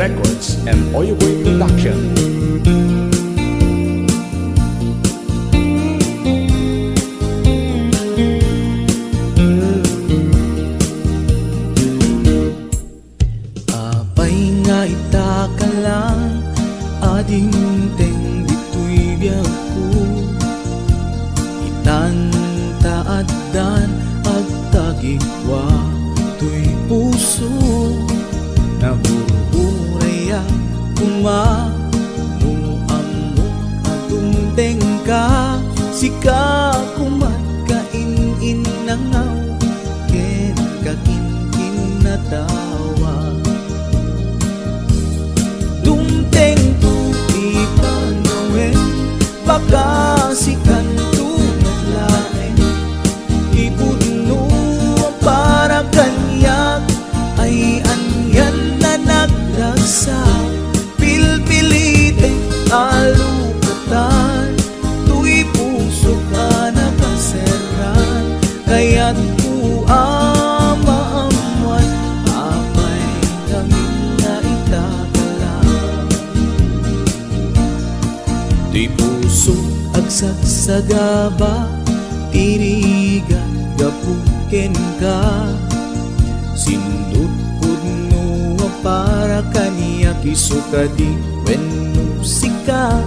Records and Oyoboy Production. Apay nga itaka lang ading teng dito'y biyak ko itantaadan at tagikwa to'y puso na buruburaya kumanong amok atong tengka sika kumat kain-in nangaw ken kakin-kin na tawa dumteng tuti pangawen baka sikan tunat lain ibudno para kanyak ay anyan na nagdagsa pilpilite alukatan tu'y puso ka nakaseran kaya't ku amaamuan apay kami na itakalang tu'y puso agsagsagaba tiriga gapuken ka sindut pudno para kaniya kisukadi wenno sika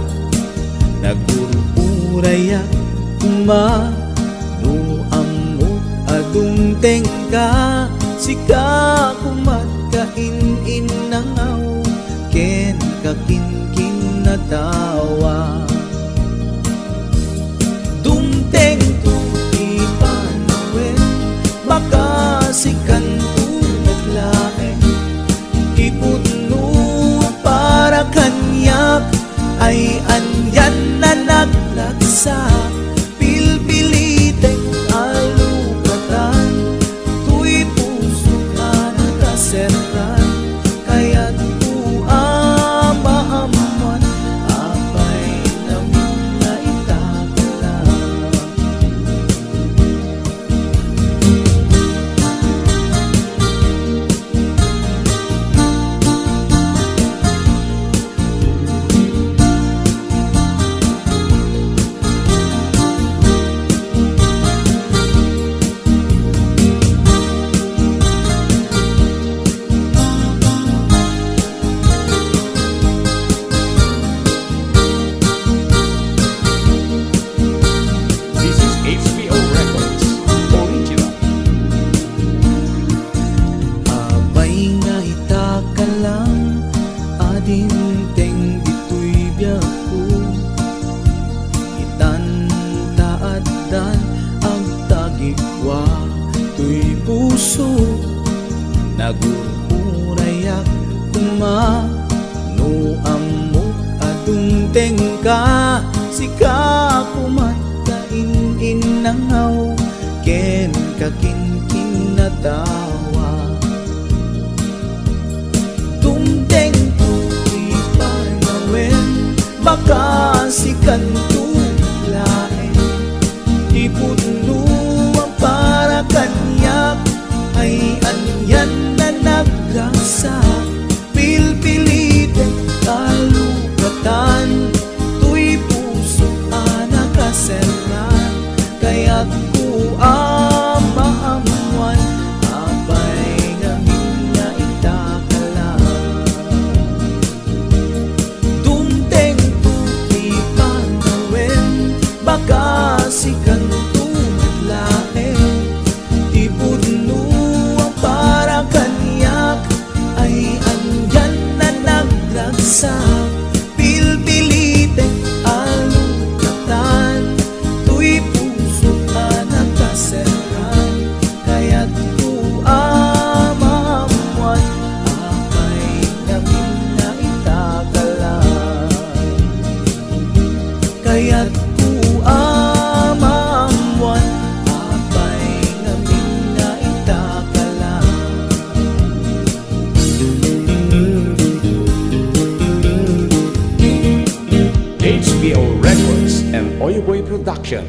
nagururaya kuma no ammo adung tengka sika kumat kain-in nangaw ken kakin-kin na tawa dumteng tuti panawen baka sikan tunat laeng ipudno para kanyak ay anyan na naglagsa pilpiliteng alukatan tu'y puso ka nakaseran kaya't ku amaamuan apay namin na itakalang This is HBO Records Original. apay nga itaka lang ading teng dito'y biyak ko itantaadan ang tagikwa to'y puso nagururayak kuma no amok atong tengka sika kumat kain-in nangaw ken kakin-kin na tawa dumteng tuti panawen baka sikan tulaen ipudno para kanyak ay anyan na nagrasa pilpilite kalugatan tu'y puso ka nakaseran kaya't ku amaamuan apay ngamin na itakalang dumteng tuti panawen baka sikan tunat laeng ibudno para kanyak ay andyan na naglagsa pilpilite alukatan tu'y puso ka nakaseran kaya't ku amaamuan apay namin na itakalang kaya't ku amaamuan apay namin na itakalang HBO Records and Oyoboy Production.